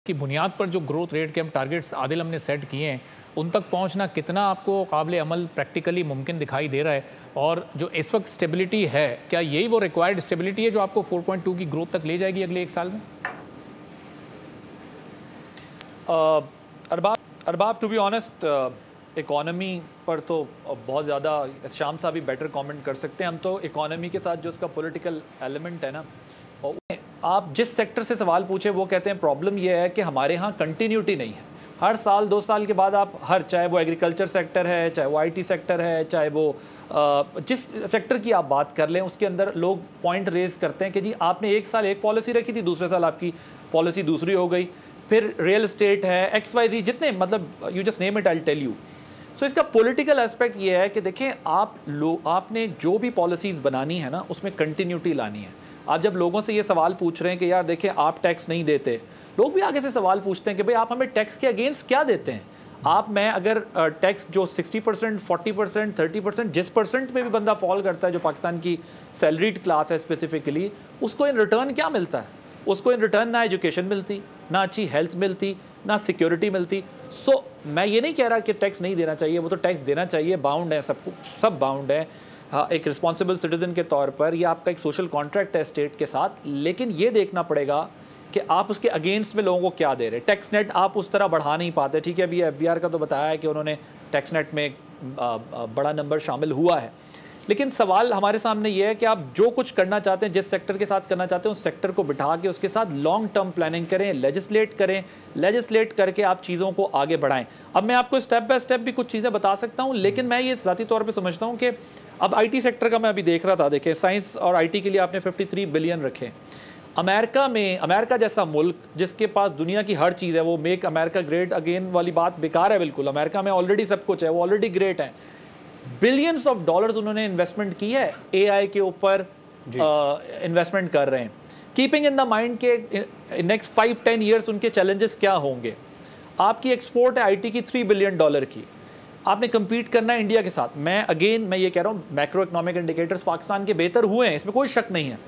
की बुनियाद पर जो ग्रोथ रेट के हम टारगेट्स आदिल हमने सेट किए हैं उन तक पहुंचना कितना आपको काबिल अमल प्रैक्टिकली मुमकिन दिखाई दे रहा है, और जो इस वक्त स्टेबिलिटी है क्या यही वो रिक्वायर्ड स्टेबिलिटी है जो आपको 4.2 की ग्रोथ तक ले जाएगी अगले एक साल में? Arbab to be honest economy पर तो बहुत ज़्यादा शाम साहब भी बेटर कमेंट कर सकते हैं। हम तो इकॉनमी के साथ जो उसका पॉलिटिकल एलिमेंट है ना, और आप जिस सेक्टर से सवाल पूछे वो कहते हैं प्रॉब्लम ये है कि हमारे यहाँ कंटिन्यूटी नहीं है। हर साल 2 साल के बाद आप चाहे वो एग्रीकल्चर सेक्टर है, चाहे वो आईटी सेक्टर है, चाहे वो जिस सेक्टर की आप बात कर लें उसके अंदर लोग पॉइंट रेज करते हैं कि जी आपने एक साल एक पॉलिसी रखी थी, दूसरे साल आपकी पॉलिसी दूसरी हो गई। फिर रियल एस्टेट है, XYZ, जितने मतलब you just name it, I will tell you. So इसका पॉलिटिकल एस्पेक्ट ये है कि देखें आपने जो भी पॉलिसीज़ बनानी है ना उसमें कंटिन्यूटी लानी है। आप जब लोगों से ये सवाल पूछ रहे हैं कि यार देखें आप टैक्स नहीं देते, लोग भी आगे से सवाल पूछते हैं कि भाई आप हमें टैक्स के अगेंस्ट क्या देते हैं। मैं अगर टैक्स जो 60%, 40%, 30%, जिस परसेंट में भी बंदा फॉल करता है जो पाकिस्तान की सैलरीड क्लास है स्पेसिफिकली, उसको इन रिटर्न क्या मिलता है? उसको इन रिटर्न ना एजुकेशन मिलती, ना अच्छी हेल्थ मिलती, ना सिक्योरिटी मिलती। सो मैं ये नहीं कह रहा कि टैक्स नहीं देना चाहिए, वो तो टैक्स देना चाहिए, बाउंड है, सब बाउंड है। हाँ, एक रिस्पॉन्सिबल सिटीजन के तौर पर ये आपका एक सोशल कॉन्ट्रैक्ट है स्टेट के साथ, लेकिन ये देखना पड़ेगा कि आप उसके अगेंस्ट में लोगों को क्या दे रहे हैं। टैक्स नेट आप उस तरह बढ़ा नहीं पाते, ठीक है। अभी FBR का तो बताया है कि उन्होंने टैक्स नेट में बड़ा नंबर शामिल हुआ है, लेकिन सवाल हमारे सामने ये है कि आप जो कुछ करना चाहते हैं, जिस सेक्टर के साथ करना चाहते हैं, उस सेक्टर को बिठा के उसके साथ लॉन्ग टर्म प्लानिंग करें, लेजिस्लेट करके आप चीज़ों को आगे बढ़ाएं। अब मैं आपको स्टेप बाय स्टेप भी कुछ चीज़ें बता सकता हूं, लेकिन मैं ये ज़ाती तौर पे समझता हूं कि अब IT सेक्टर का मैं अभी देख रहा था, देखें साइंस और IT के लिए आपने 53 बिलियन रखे। अमेरिका जैसा मुल्क जिसके पास दुनिया की हर चीज़ है, वो मेक अमेरिका ग्रेट अगेन वाली बात बेकार है बिल्कुल। अमेरिका में ऑलरेडी सब कुछ है, वो ऑलरेडी ग्रेट है। बिलियंस ऑफ डॉलर्स उन्होंने इन्वेस्टमेंट की है, AI के ऊपर इन्वेस्टमेंट कर रहे हैं। कीपिंग इन द माइंड के नेक्स्ट 5-10 ईयर्स उनके चैलेंजेस क्या होंगे। आपकी एक्सपोर्ट है IT की $3 बिलियन की, आपने compete करना है इंडिया के साथ। मैं ये कह रहा हूँ मैक्रो इकोनॉमिक इंडिकेटर्स पाकिस्तान के बेहतर हुए हैं, इसमें कोई शक नहीं है,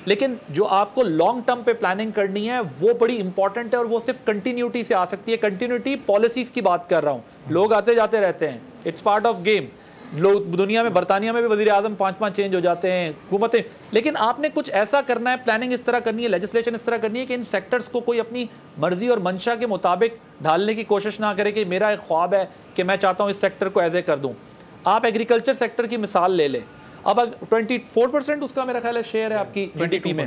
लेकिन जो आपको लॉन्ग टर्म पे प्लानिंग करनी है वो बड़ी इंपॉर्टेंट है, और वो सिर्फ कंटिन्यूटी से आ सकती है। कंटिन्यूटी पॉलिसीज की बात कर रहा हूँ, लोग आते जाते रहते हैं, इट्स पार्ट ऑफ गेम। लोग दुनिया में, बरतानिया में भी वज़ीर आज़म 5-5 चेंज हो जाते हैं, हुकूमतें, लेकिन आपने कुछ ऐसा करना है, प्लानिंग इस तरह करनी है, लेजिस्लेशन इस तरह करनी है कि इन सेक्टर्स को कोई अपनी मर्जी और मंशा के मुताबिक ढालने की कोशिश ना करे कि मेरा एक ख्वाब है कि मैं चाहता हूँ इस सेक्टर को ऐसे कर दूँ। आप एग्रीकल्चर सेक्टर की मिसाल ले लें, अब 24% उसका मेरा ख्याल है शेयर है आपकी GDP में।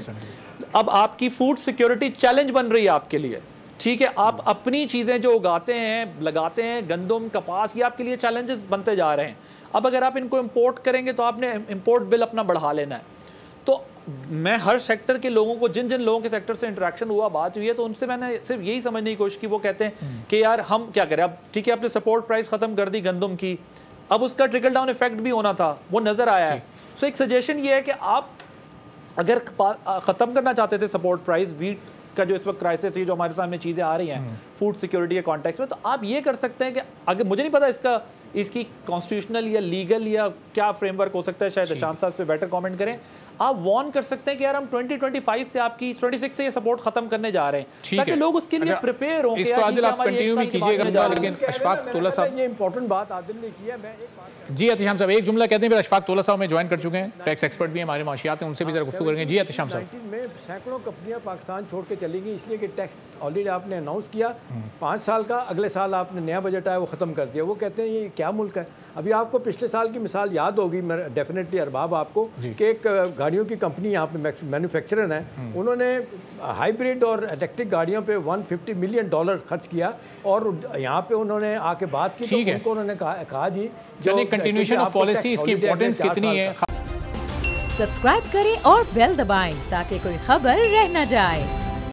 अब आपकी फूड सिक्योरिटी चैलेंज बन रही है आपके लिए, ठीक है। आप अपनी चीज़ें जो उगाते हैं, लगाते हैं, गंदम, कपास, ये आपके लिए चैलेंजेस बनते जा रहे हैं। अब अगर आप इनको इंपोर्ट करेंगे तो आपने इंपोर्ट बिल अपना बढ़ा लेना है। तो मैं हर सेक्टर के लोगों को, जिन लोगों के सेक्टर से इंटरेक्शन हुआ, बात हुई है, तो उनसे मैंने सिर्फ यही समझने की कोशिश की। वो कहते हैं कि यार हम क्या करें, अब ठीक है आपने सपोर्ट प्राइस ख़त्म कर दी गंदम की, अब उसका ट्रिकल डाउन इफेक्ट भी होना था, वो नज़र आया है। सो एक सजेशन ये है कि आप अगर ख़त्म करना चाहते थे सपोर्ट प्राइस, वीट का जो इस वक्त क्राइसिस है, जो हमारे सामने चीज़ें आ रही हैं फूड सिक्योरिटी के कॉन्टेक्स्ट में, तो आप ये कर सकते हैं कि अगर मुझे नहीं पता इसकी कॉन्स्टिट्यूशनल या लीगल या क्या फ्रेमवर्क हो सकता है, शायद शाम साहब पे बेटर कमेंट करें। आप वार्न कर सकते हैं कि यार हम 2025 से आपकी 26 से ये सपोर्ट खत्म करने जा रहे हैं, ताकि लोग उसके लिए प्रिपेयर हों। इसको आदिल आप कंटिन्यू भी कीजिएगा, लेकिन अशफाक तौला साहब, ये इंपॉर्टेंट बात आदिल ने की है। मैं एक बात जी एहतिशाम साहब एक जुमला कहते हैं, फिर अशफाक तौला साहब में ज्वाइन कर चुके हैं, टैक्स एक्सपर्ट भी हैं हमारे माशियात हैं, उनसे भी जरा गुफ्तगू करेंगे। जी एहतिशाम साहब, 19 में सैकड़ों कंपनियां पाकिस्तान छोड़ के चली गई, इसलिए कि टैक्स ऑलरेडी आपने अनाउंस किया 5 साल का, अगले साल आपने नया बजट आया वो ख़त्म कर दिया। वो कहते हैं ये क्या मुल्क है। अभी आपको पिछले साल की मिसाल याद होगी डेफिनेटली अरबाब आपको, कि एक गाड़ियों की कंपनी यहाँ पे मैन्युफैक्चरर है, उन्होंने हाइब्रिड और इलेक्ट्रिक गाड़ियों पे $150 मिलियन खर्च किया, और यहाँ पे उन्होंने आके बात की, तो उनको उन्होंने कहा जी जो कंटिन्यूएशन ऑफ पॉलिसी, इसकी इंपॉर्टेंस कितनी है। सब्सक्राइब करें और बेल दबाएं ताकि कोई खबर रह न जाए।